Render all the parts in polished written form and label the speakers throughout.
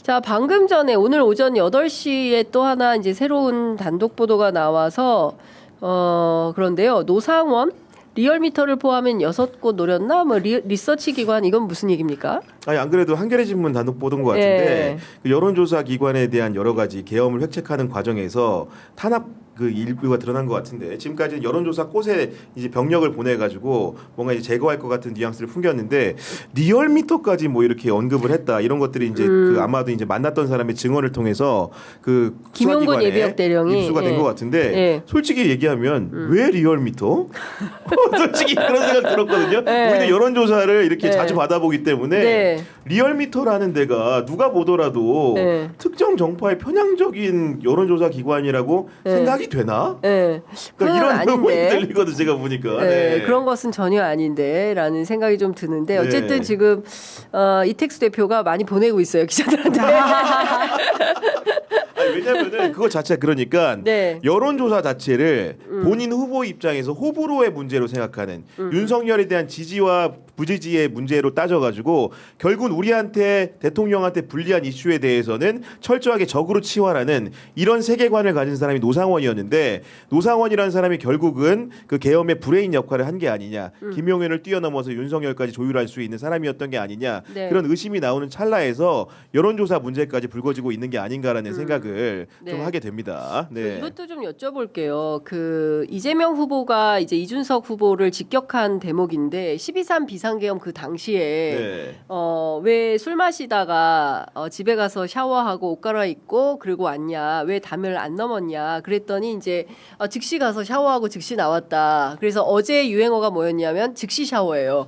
Speaker 1: 자, 방금 전에 오늘 오전 8시에 또 하나 이제 새로운 단독 보도가 나와서 그런데요. 노상원 리얼미터를 포함한 6곳 노렸나? 뭐 리서치 기관 이건 무슨 얘기입니까?
Speaker 2: 아니 안 그래도 한겨레 신문 단독 보도인 것 같은데 그 여론조사 기관에 대한 여러 가지 계엄을 획책하는 과정에서 탄압 그 일부가 드러난 것 같은데 지금까지는 여론조사 꽃에 이제 병력을 보내가지고 뭔가 이제 제거할 것 같은 뉘앙스를 풍겼는데 리얼미터까지 뭐 이렇게 언급을 했다 이런 것들이 이제 그 아마도 이제 만났던 사람의 증언을 통해서 그
Speaker 1: 김용곤 예비역 대령이
Speaker 2: 입수가 된 것 같은데 솔직히 얘기하면 왜 리얼미터? 솔직히 그런 생각 들었거든요. 우리도 여론조사를 이렇게 자주 받아보기 때문에 리얼미터라는 데가 누가 보더라도 특정 정파의 편향적인 여론조사 기관이라고 생각이 되나? 그러니까 이런 부분이 들리거든 제가 보니까.
Speaker 1: 그런 것은 전혀 아닌데라는 생각이 좀 드는데 어쨌든 지금 이택수 대표가 많이 보내고 있어요 기자들한테.
Speaker 2: 아니, 왜냐면은 그거 자체가 그러니까 여론조사 자체를 본인 후보 입장에서 호불호의 문제로 생각하는 윤석열에 대한 지지와 부지지의 문제로 따져가지고 결국은 우리한테 대통령한테 불리한 이슈에 대해서는 철저하게 적으로 치환하는 이런 세계관을 가진 사람이 노상원이었는데 노상원이라는 사람이 결국은 그 계엄의 브레인 역할을 한 게 아니냐 김용현을 뛰어넘어서 윤석열까지 조율할 수 있는 사람이었던 게 아니냐 그런 의심이 나오는 찰나에서 여론조사 문제까지 불거지고 있는 게 아닌가라는 생각을 좀 하게 됩니다.
Speaker 1: 이것도 좀 여쭤볼게요. 그 이재명 후보가 이제 이준석 후보를 직격한 대목인데 12.3 비상계엄 그 당시에 왜 술 마시다가 집에 가서 샤워하고 옷 갈아입고 그리고 왔냐 왜 담을 안 넘었냐 그랬더니 이제 즉시 가서 샤워하고 즉시 나왔다. 그래서 어제 유행어가 뭐였냐면 즉시 샤워예요.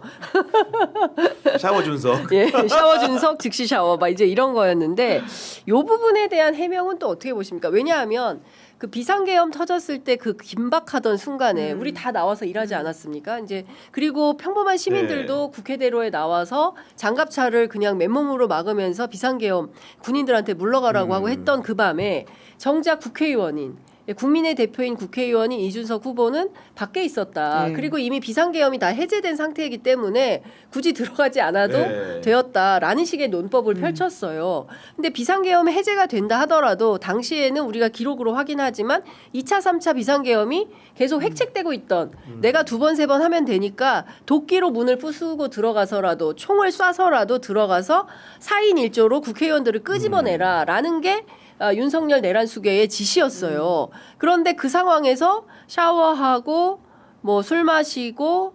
Speaker 2: 샤워 준석.
Speaker 1: 샤워 준석 즉시 샤워 막 이제 이런 거였는데 이 부분에 대한 해명은 또 어떻게 보십니까? 왜냐하면 그 비상계엄 터졌을 때 그 긴박하던 순간에 우리 다 나와서 일하지 않았습니까? 이제 그리고 평범한 시민들도 국회대로에 나와서 장갑차를 그냥 맨몸으로 막으면서 비상계엄 군인들한테 물러가라고 하고 했던 그 밤에 정작 국회의원인 국민의 대표인 국회의원인 이준석 후보는 밖에 있었다. 그리고 이미 비상계엄이 다 해제된 상태이기 때문에 굳이 들어가지 않아도 되었다라는 식의 논법을 펼쳤어요. 근데 비상계엄 해제가 된다 하더라도 당시에는 우리가 기록으로 확인하지만 2차, 3차 비상계엄이 계속 획책되고 있던 내가 2번, 3번 하면 되니까 도끼로 문을 부수고 들어가서라도 총을 쏴서라도 들어가서 4인 1조로 국회의원들을 끄집어내라라는 게 윤석열 내란 수계의 지시였어요. 그런데 그 상황에서 샤워하고 뭐 술 마시고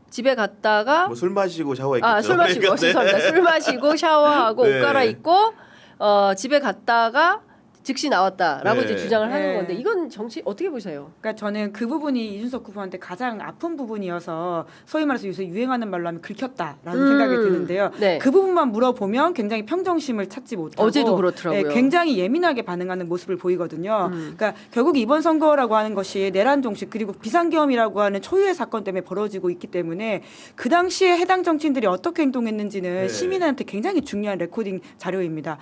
Speaker 1: 집에 갔다가
Speaker 2: 뭐 술 마시고 샤워했겠죠.
Speaker 1: 술 마시고 죄송합니다. 술 마시고 샤워하고 옷 갈아입고 집에 갔다가 즉시 나왔다라고 이제 주장을 하는 건데 이건 정치 어떻게 보세요?
Speaker 3: 그러니까 저는 그 부분이 이준석 후보한테 가장 아픈 부분이어서 소위 말해서 요새 유행하는 말로 하면 긁혔다라는 생각이 드는데요. 그 부분만 물어보면 굉장히 평정심을 찾지 못하고
Speaker 1: 어제도 그렇더라고요.
Speaker 3: 굉장히 예민하게 반응하는 모습을 보이거든요. 그러니까 결국 이번 선거라고 하는 것이 내란 종식 그리고 비상계엄이라고 하는 초유의 사건 때문에 벌어지고 있기 때문에 그 당시에 해당 정치인들이 어떻게 행동했는지는 시민한테 굉장히 중요한 레코딩 자료입니다.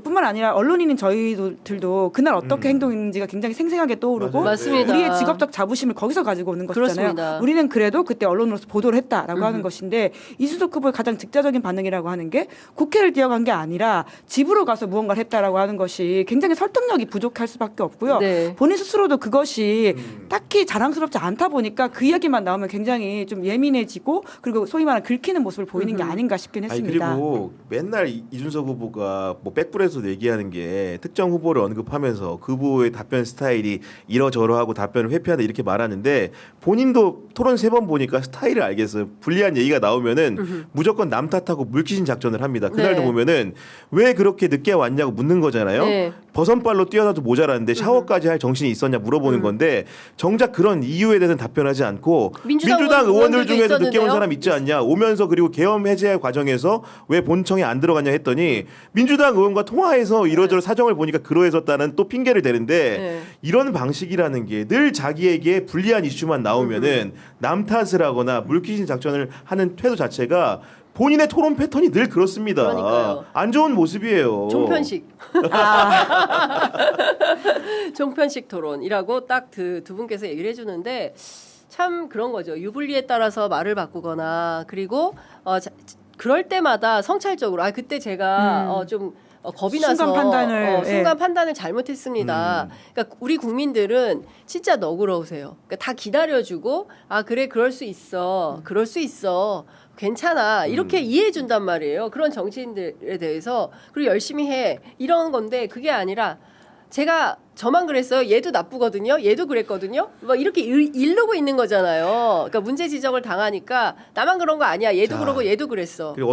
Speaker 3: 뿐만 아니라 언론인인 저희들도 그날 어떻게 행동했는지가 굉장히 생생하게 떠오르고
Speaker 1: 맞습니다.
Speaker 3: 우리의 직업적 자부심을 거기서 가지고 오는 것이잖아요.
Speaker 1: 그렇습니다.
Speaker 3: 우리는 그래도 그때 언론으로서 보도를 했다라고 하는 것인데 이준석 후보의 가장 직접적인 반응이라고 하는 게 국회를 뛰어간 게 아니라 집으로 가서 무언가를 했다라고 하는 것이 굉장히 설득력이 부족할 수밖에 없고요. 본인 스스로도 그것이 딱히 자랑스럽지 않다 보니까 그 이야기만 나오면 굉장히 좀 예민해지고 그리고 소위 말하는 긁히는 모습을 보이는 게 아닌가 싶긴 했습니다.
Speaker 2: 그리고 맨날 이준석 후보가 뭐 백불에서 얘기하는 게 특정 후보를 언급하면서 그 후보의 답변 스타일이 이러저러하고 답변을 회피하다 이렇게 말하는데 본인도 토론 3번 보니까 스타일을 알겠어요. 불리한 얘기가 나오면은 무조건 남 탓하고 물귀신 작전을 합니다. 그날도 보면은 왜 그렇게 늦게 왔냐고 묻는 거잖아요. 버선발로 뛰어나도 모자라는데 샤워까지 할 정신이 있었냐 물어보는 건데 정작 그런 이유에 대해서는 답변하지 않고 민주당 의원들 중에서 늦게 온 사람 있지 않냐 오면서 그리고 계엄 해제 과정에서 왜 본청에 안 들어갔냐 했더니 민주당 의원과 통화해서 이러저러 사정을 보니까 그러했었다는 또 핑계를 대는데 이런 방식이라는 게 늘 자기에게 불리한 이슈만 나오면은 남 탓을 하거나 물귀신 작전을 하는 태도 자체가 본인의 토론 패턴이 늘 그렇습니다.
Speaker 1: 그러니까요.
Speaker 2: 안 좋은 모습이에요.
Speaker 1: 종편식. 종편식 토론이라고 딱 두 분께서 얘기를 해주는데 참 그런 거죠. 유불리에 따라서 말을 바꾸거나 그리고 그럴 때마다 성찰적으로 아 그때 제가 좀 겁이 나서
Speaker 3: 순간 판단을
Speaker 1: 순간 판단을 잘못했습니다. 그러니까 우리 국민들은 진짜 너그러우세요. 그러니까 다 기다려주고 아 그래 그럴 수 있어, 그럴 수 있어, 괜찮아 이렇게 이해해 준단 말이에요. 그런 정치인들에 대해서 그리고 열심히 해 이런 건데 그게 아니라 제가 저만 그랬어요. 얘도 나쁘거든요. 얘도 그랬거든요. 뭐 이렇게 이르고 있는 거잖아요. 그러니까 문제 지적을 당하니까 나만 그런 거 아니야. 얘도
Speaker 2: 자,
Speaker 1: 그러고 얘도 그랬어.
Speaker 2: 그리고